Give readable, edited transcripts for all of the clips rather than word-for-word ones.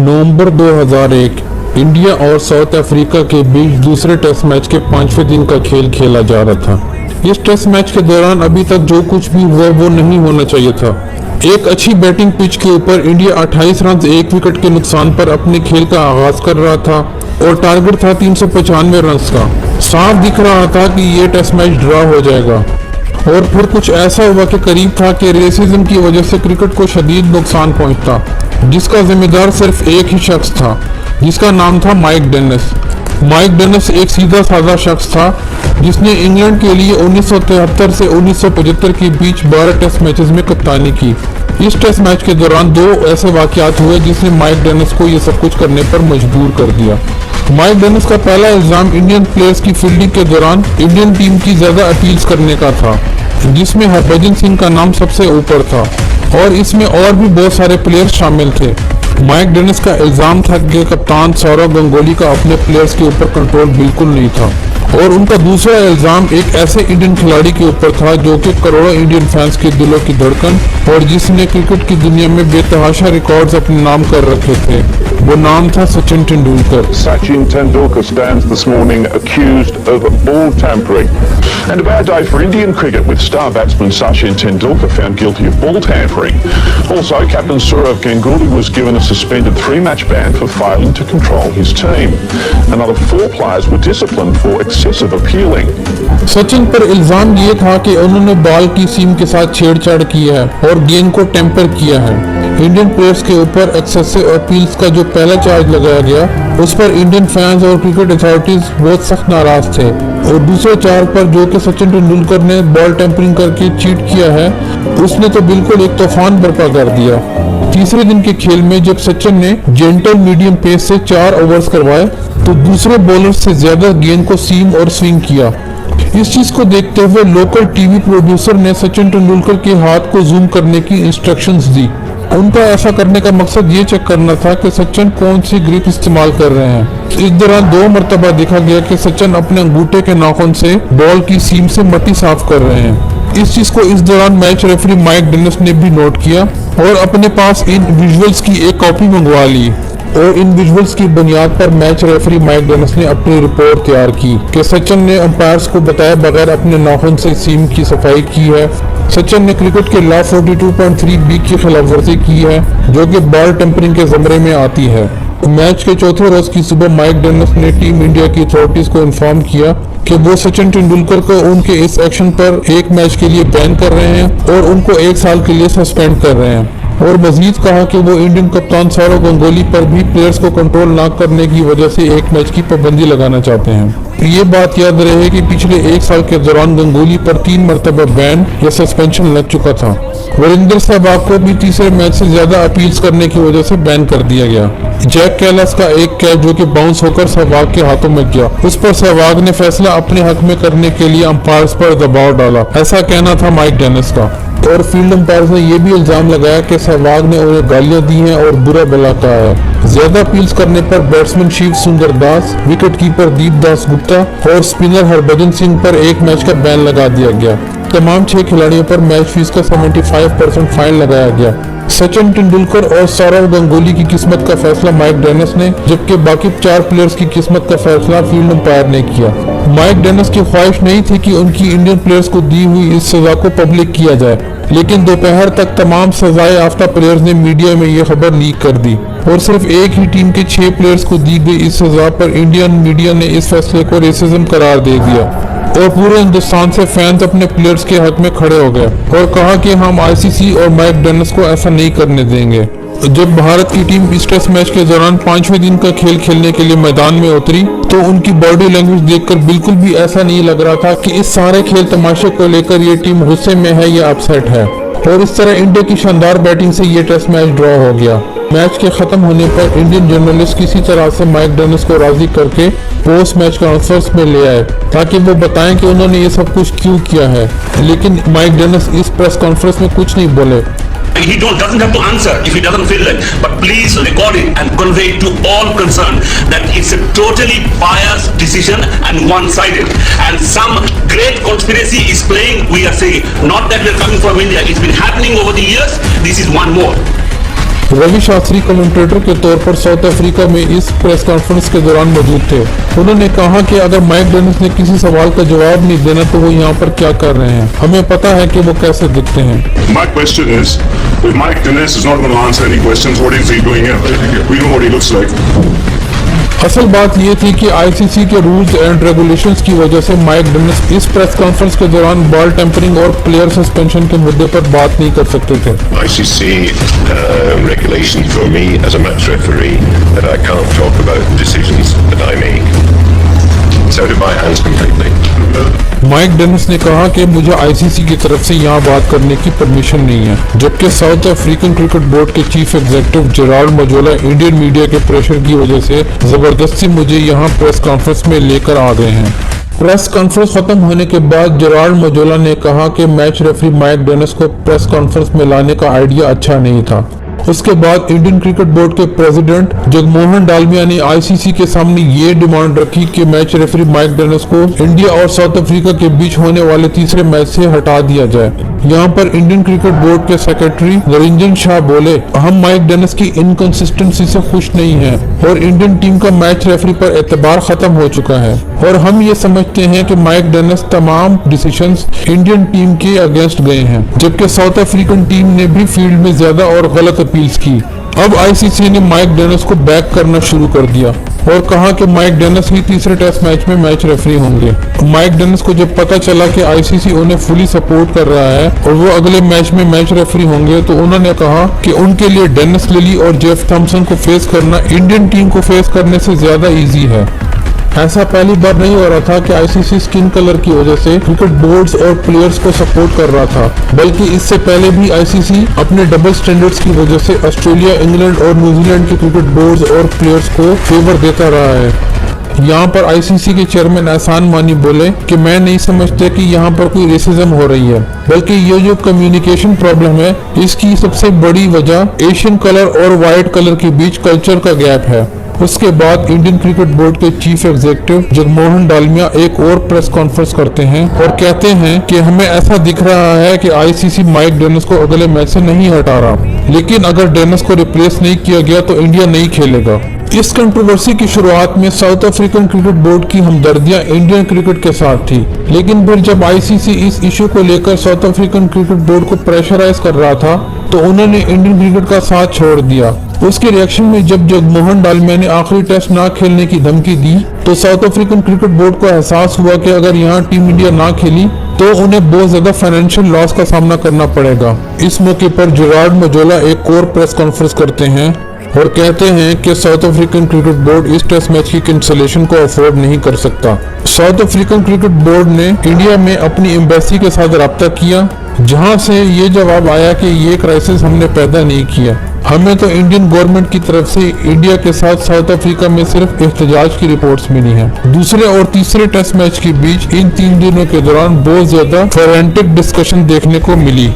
नवंबर 2001 India और south Africa के बीच दूसरे टेस्ट मैच के 5वें दिन का खेल खेला जा रहा था। इस टेस्ट मैच के दौरान अभी तक जो कुछ भी हुआ वो नहीं होना चाहिए था। एक अच्छी बैटिंग पिच के ऊपर इंडिया 28 रन 1 विकेट के नुकसान पर अपने खेल का आगाज कर रहा था और टारगेट था 395 रन का। साफ दिख रहा था कि ये टेस्ट मैच ड्रॉ हो जाएगा और फिर कुछ ऐसा हुआ कि करीब था कि रेसिज्म की वजह से क्रिकेट को शदीद नुकसान पहुंचता, जिसका जिम्मेदार सिर्फ एक ही शख्स था, जिसका नाम था माइक डेनिस। माइक डेनिस एक सीधा साधा शख्स था जिसने इंग्लैंड के लिए 1973 से 1975 के बीच 12 टेस्ट मैचेस में कप्तानी की। इस टेस्ट मैच के दौरान 2 ऐसे वाकयात हुए जिसने माइक डेनिस को ये सब कुछ करने पर मजबूर कर दिया। माइक डेनिस का पहला इल्जाम इंडियन प्लेयर्स की फील्डिंग के दौरान इंडियन टीम की ज्यादा अपील्स करने का था, जिसमें हरभजन सिंह का नाम सबसे ऊपर था और इसमें और भी बहुत सारे प्लेयर्स शामिल थे। माइक डेनिस का इल्जाम था कि कप्तान सौरव गंगोली का अपने प्लेयर्स के ऊपर कंट्रोल बिल्कुल नहीं था और उनका दूसरा इल्जाम एक ऐसे इंडियन खिलाड़ी के ऊपर था जो कि करोड़ों इंडियन फैंस के दिलों की धड़कन और जिसने क्रिकेट की दुनिया में बेतहाशा रिकॉर्ड्स अपने नाम कर रखे थे। वो नाम था Sachin Tendulkar. Sachin Tendulkar stands this morning accused of ball tampering. And a bad day for Indian cricket with star batsman Sachin Tendulkar found guilty of ball tampering. Also, captain Sourav Ganguly was given a suspended 3-match ban for failing to control his team. Another 4 players were disciplined for excessive appealing. Sachin पर इल्जाम ये था कि उन्होंने ball की सीम के साथ छेड़छाड़ की है और गेंद को टेम्पर किया है। इंडियन प्लेयर्स के ऊपर एक्सेसिव अपील्स का जो पहला चार्ज लगाया गया उस पर इंडियन फैंस और क्रिकेट अथॉरिटीज बहुत सख्त नाराज थे और दूसरे चार्ज पर जो कि सचिन तेंदुलकर ने बॉल टेम्परिंग करके चीट किया है उसने तो बिल्कुल एक तूफान बर्पा कर दिया। तीसरे दिन के खेल में जब सचिन ने जेंटल मीडियम पेस से 4 ओवर्स करवाए तो दूसरे बॉलर से ज्यादा गेंद को सीम और स्विंग किया। इस चीज को देखते हुए लोकल टीवी प्रोड्यूसर ने सचिन तेंदुलकर के हाथ को जूम करने की इंस्ट्रक्शंस दी। उनका ऐसा करने का मकसद ये चेक करना था कि सचिन कौन सी ग्रिप इस्तेमाल कर रहे हैं। इस दौरान 2 मरतबा देखा गया कि सचिन अपने अंगूठे के नाखून से बॉल की सीम से मट्टी साफ कर रहे हैं। इस चीज को इस दौरान मैच रेफरी माइक डेनिस ने भी नोट किया और अपने पास इन विजुअल्स की एक कॉपी मंगवा ली और इन विजुअल्स की बुनियाद पर मैच रेफरी माइक डेनिस ने अपनी रिपोर्ट तैयार की कि सचिन ने अंपायर्स को बताए बगैर अपने नाखून से सीम की सफाई की है। सचिन ने क्रिकेट के लॉ 42.3B की खिलाफ वर्जी की है जो कि बॉल टेम्परिंग के ज़मरे में आती है। मैच के चौथे रोज की सुबह माइक डेनिस ने टीम इंडिया की अथॉरिटीज को इन्फॉर्म किया कि वो सचिन तेंदुलकर को उनके इस एक्शन पर 1 मैच के लिए बैन कर रहे हैं और उनको 1 साल के लिए सस्पेंड कर रहे हैं और मजीद कहा कि वो इंडियन कप्तान सौरव गंगोली पर भी प्लेयर्स को कंट्रोल ना करने की वजह से 1 मैच की पाबंदी लगाना चाहते हैं। ये बात याद रहे कि पिछले 1 साल के दौरान गंगोली पर 3 मरतबा बैन या सस्पेंशन लग चुका था। वीरेंद्र सहवाग को भी तीसरे मैच से ज्यादा अपील्स करने की वजह से बैन कर दिया गया। जैक कैलास का एक कैच जो कि बाउंस होकर सहवाग के हाथों में गया, उस पर सहवाग ने फैसला अपने हक में करने के लिए अंपायर्स पर दबाव डाला, ऐसा कहना था माइक डेनिस का। और फील्ड अंपायर्स ने यह भी इल्जाम लगाया कि सहवाग ने उन्हें गालियां दी हैं और बुरा भला कहा है। ज्यादा अपील्स करने पर बैट्समैन शिव सुंदर दास, विकेट कीपर दीप दास गुप्ता और स्पिनर हरभजन सिंह पर 1 मैच का बैन लगा दिया गया। तमाम 6 खिलाड़ियों पर मैच फीस का 75% फाइन लगाया गया। सचिन तेंदुलकर और सौरव गंगोली की किस्मत का फैसला माइक डेनिस ने, जबकि बाकी 4 प्लेयर्स की किस्मत का फैसला फील्ड अंपायर ने किया। माइक डेनिस की ख्वाहिश नहीं थी कि उनकी इंडियन प्लेयर्स को दी हुई इस सजा को पब्लिक किया जाए, लेकिन दोपहर तक तमाम सजाए याफ्ता प्लेयर्स ने मीडिया में ये खबर लीक कर दी और सिर्फ एक ही टीम के 6 प्लेयर्स को दी गई इस सजा पर इंडियन मीडिया ने इस फैसले को रेसिज्म करार दे दिया और पूरे हिंदुस्तान से फैंस अपने प्लेयर्स के हक में खड़े हो गए और कहा कि हम आईसीसी और माइक डेनिस को ऐसा नहीं करने देंगे। जब भारत की टीम इस टेस्ट मैच के दौरान 5वें दिन का खेल खेलने के लिए मैदान में उतरी तो उनकी बॉडी लैंग्वेज देखकर बिल्कुल भी ऐसा नहीं लग रहा था कि इस सारे खेल तमाशे को लेकर ये टीम गुस्से में है या अपसेट है। और इस तरह इंडिया की शानदार बैटिंग से ये टेस्ट मैच ड्रॉ हो गया। मैच के खत्म होने पर इंडियन जर्नलिस्ट किसी तरह से माइक डेनिस को राजी करके पोस्ट मैच कॉन्फ्रेंस में ले आए ताकि वो बताएं कि उन्होंने ये सब कुछ क्यों किया है, लेकिन माइक डेनिस इस प्रेस कॉन्फ्रेंस में कुछ नहीं बोले। He doesn't have to answer if he doesn't feel like, but please record it and convey it to all concerned that it's a totally biased decision and one-sided, and some great conspiracy is playing. We are saying not that we're coming from India. It's been happening over the years. This is one more. Ravi Shastri commentator के तौर पर south Africa में इस press conference के दौरान मौजूद थे। उन्होंने कहा कि अगर माइक डेनिस ने किसी सवाल का जवाब नहीं देना तो वो यहाँ पर क्या कर रहे हैं, हमें पता है कि वो कैसे दिखते हैं। My question is, if Mike Dennis is not going to answer any questions, what is he doing here? We know what he looks like. असल बात ये थी कि आईसीसी के रूल्स एंड रेगुलेशंस की वजह से माइक डेनिस इस प्रेस कॉन्फ्रेंस के दौरान बॉल टेम्परिंग और प्लेयर सस्पेंशन के मुद्दे पर बात नहीं कर सकते थे। ICC regulation for me as a match referee that I can't talk about decisions that I make. It's out of my hands completely. Mic Dennis ने कहा कि मुझे आईसीसी की तरफ से यहाँ बात करने की परमिशन नहीं है, जबकि साउथ अफ्रीकन क्रिकेट बोर्ड के chief executive Gerald Majola Indian media के प्रेशर की वजह से जबरदस्ती मुझे यहाँ प्रेस कॉन्फ्रेंस में लेकर आ गए हैं। प्रेस कॉन्फ्रेंस खत्म होने के बाद जेराल्ड मजोला ने कहा कि मैच रेफरी माइक डेनिस को प्रेस कॉन्फ्रेंस में लाने का आइडिया अच्छा नहीं था। उसके बाद इंडियन क्रिकेट बोर्ड के प्रेसिडेंट जगमोहन डालमिया ने आईसीसी के सामने ये डिमांड रखी कि मैच रेफरी माइक डेनिस को इंडिया और साउथ अफ्रीका के बीच होने वाले तीसरे मैच से हटा दिया जाए। यहाँ पर इंडियन क्रिकेट बोर्ड के सेक्रेटरी निरंजन शाह बोले, हम माइक डेनिस की इनकंसिस्टेंसी से खुश नहीं हैं और इंडियन टीम का मैच रेफरी पर एतबार खत्म हो चुका है और हम ये समझते हैं कि माइक डेनिस तमाम डिसीजंस इंडियन टीम के अगेंस्ट गए हैं, जबकि साउथ अफ्रीकन टीम ने भी फील्ड में ज्यादा और गलत अपील्स की। अब आईसीसी ने माइक डेनिस को बैक करना शुरू कर दिया और कहा कि माइक डेनिस ही तीसरे टेस्ट मैच में मैच रेफरी होंगे। माइक डेनिस को जब पता चला कि आईसीसी उन्हें फुली सपोर्ट कर रहा है और वो अगले मैच में मैच रेफरी होंगे, तो उन्होंने कहा कि उनके लिए डेनिस लिली और जेफ थॉम्सन को फेस करना इंडियन टीम को फेस करने से ज्यादा इजी है। ऐसा पहली बार नहीं हो रहा था कि आईसीसी स्किन कलर की वजह से क्रिकेट बोर्ड्स और प्लेयर्स को सपोर्ट कर रहा था, बल्कि इससे पहले भी आईसीसी अपने डबल स्टैंडर्ड्स की वजह से ऑस्ट्रेलिया, इंग्लैंड और न्यूजीलैंड के क्रिकेट बोर्ड्स और प्लेयर्स को फेवर देता रहा है। यहाँ पर आईसीसी के चेयरमैन एहसान मानी बोले कि मैं नहीं समझते कि यहाँ पर कोई रेसिज्म हो रही है, बल्कि ये जो कम्युनिकेशन प्रॉब्लम है इसकी सबसे बड़ी वजह एशियन कलर और व्हाइट कलर के बीच कल्चर का गैप है। उसके बाद इंडियन क्रिकेट बोर्ड के चीफ एग्जीक्यूटिव जगमोहन डालमिया एक और प्रेस कॉन्फ्रेंस करते हैं और कहते हैं कि हमें ऐसा दिख रहा है कि आईसीसी माइक डेनिस को अगले मैच से नहीं हटा रहा, लेकिन अगर डेनिस को रिप्लेस नहीं किया गया तो इंडिया नहीं खेलेगा। इस कंट्रोवर्सी की शुरुआत में साउथ अफ्रीकन क्रिकेट बोर्ड की हमदर्दियां इंडियन क्रिकेट के साथ थी, लेकिन फिर जब आईसीसी इस इशू को लेकर साउथ अफ्रीकन क्रिकेट बोर्ड को प्रेशराइज कर रहा था तो उन्होंने इंडियन क्रिकेट का साथ छोड़ दिया। उसके रिएक्शन में जब जगमोहन डालमिया ने आखिरी टेस्ट ना खेलने की धमकी दी तो साउथ अफ्रीकन क्रिकेट बोर्ड को एहसास हुआ कि अगर यहाँ टीम इंडिया ना खेली तो उन्हें बहुत ज्यादा फाइनेंशियल लॉस का सामना करना पड़ेगा। इस मौके पर जेराल्ड मजोला एक और प्रेस कॉन्फ्रेंस करते हैं और कहते हैं कि साउथ अफ्रीकन क्रिकेट बोर्ड इस टेस्ट मैच की कैंसिलेशन को अफोर्ड नहीं कर सकता। साउथ अफ्रीकन क्रिकेट बोर्ड ने इंडिया में अपनी एम्बेसी के साथ राब्ता किया, जहां से ये जवाब आया कि ये क्राइसिस हमने पैदा नहीं किया। हमें तो इंडियन गवर्नमेंट की तरफ से इंडिया के साथ साउथ अफ्रीका में सिर्फ एहतजाज की रिपोर्ट्स मिली हैं। दूसरे और तीसरे टेस्ट मैच के बीच इन 3 दिनों के दौरान बहुत ज्यादा फोरेंटिक डिस्कशन देखने को मिली।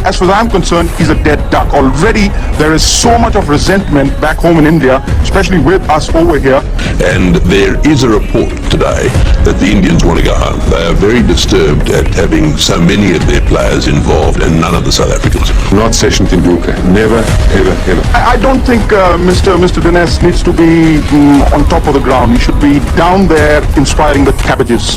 As far as I'm concerned, he's a dead duck. Already, there is so much of resentment back home in India, especially with us over here. And there is a report today that the Indians want to go home. They are very disturbed at having so many of their players involved and none of the South Africans. Not Sachin Tendulkar. Never, ever, ever. I don't think Mr. Dennis needs to be on top of the ground. He should be down there inspiring the cabbages.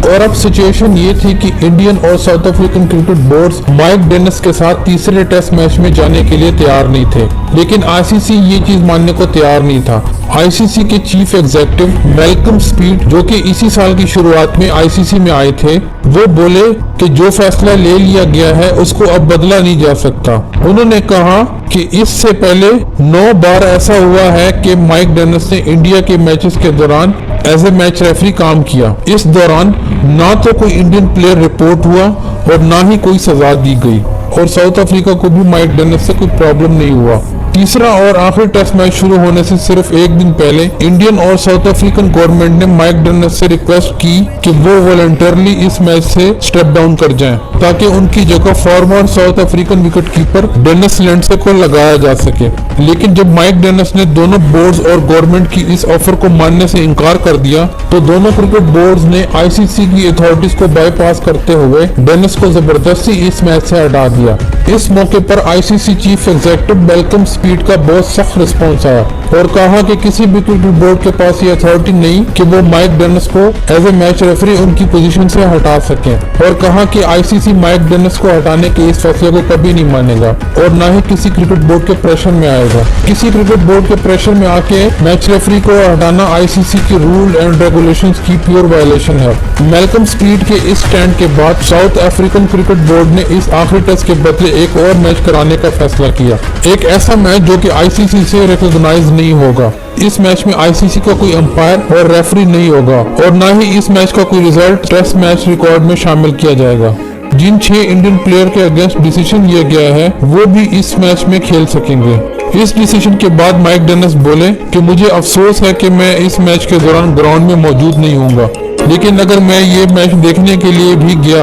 और अब situation ये थी कि Indian और south African cricket boards mic Dennis के साथ तीसरे test match में जाने के लिए तैयार नहीं थे, लेकिन आईसीसी ये चीज मानने को तैयार नहीं था। आईसीसी के चीफ एग्जीक्यूटिव मैल्कम स्पीड, जो कि इसी साल की शुरुआत में आईसीसी में आए थे, वो बोले कि जो फैसला ले लिया गया है उसको अब बदला नहीं जा सकता। उन्होंने कहा कि इससे पहले 9 बार ऐसा हुआ है कि माइक डेनिस ने इंडिया के मैचेस के दौरान एज ए मैच रेफरी काम किया। इस दौरान ना तो कोई इंडियन प्लेयर रिपोर्ट हुआ और ना ही कोई सजा दी गई और साउथ अफ्रीका को भी माइक डेनिस से कोई प्रॉब्लम नहीं हुआ। तीसरा और आखिरी टेस्ट मैच शुरू होने से सिर्फ एक दिन पहले इंडियन और साउथ अफ्रीकन गवर्नमेंट ने माइक डेनिस से रिक्वेस्ट की कि वो वॉलंटरली इस मैच से स्टेप डाउन कर जाएं, ताकि उनकी जगह former South African wicketkeeper Dennis Lindsay को लगाया जा सके। लेकिन जब माइक डेनिस ने दोनों बोर्ड्स और गवर्नमेंट की इस ऑफर को मानने से इनकार कर दिया तो दोनों क्रिकेट बोर्ड्स ने आईसीसी की अथॉरिटीज को बाईपास करते हुए डेनिस को जबरदस्ती इस मैच से हटा दिया। इस मौके पर ICC chief executive Malcolm speed speed का बहुत सख्त रिस्पॉन्स आया और कहा कि किसी भी क्रिकेट बोर्ड के पास ये अथॉरिटी नहीं कि वो माइक डेनिस को एज ए मैच रेफरी उनकी पोजीशन से हटा सकें, और कहा कि आईसीसी माइक डेनिस को हटाने के इस फैसले को कभी नहीं मानेगा और न ही किसी क्रिकेट बोर्ड के प्रेशर में आएगा। किसी क्रिकेट बोर्ड के प्रेशर में आके मैच रेफरी को हटाना आईसीसी के रूल एंड रेगुलेशंस की प्योर वायलेशन है। मैल्कम स्पीड के इस स्टैंड के बाद साउथ अफ्रीकन क्रिकेट बोर्ड ने इस आखिरी टेस्ट के बदले एक और मैच कराने का फैसला किया, एक ऐसा मैच जो कि आईसीसी से रिकॉग्नाइज नहीं होगा। इस मैच में आईसीसी का कोई अंपायर और रेफरी नहीं होगा और न ही इस मैच का कोई रिजल्ट टेस्ट मैच रिकॉर्ड में शामिल किया जाएगा। जिन 6 इंडियन प्लेयर के अगेंस्ट डिसीजन लिया गया है वो भी इस मैच में खेल सकेंगे। इस डिसीजन के बाद माइक डेनिस बोले कि मुझे अफसोस है कि मैं इस मैच के दौरान ग्राउंड में मौजूद नहीं होऊंगा, लेकिन अगर मैं ये मैच देखने के लिए भी गया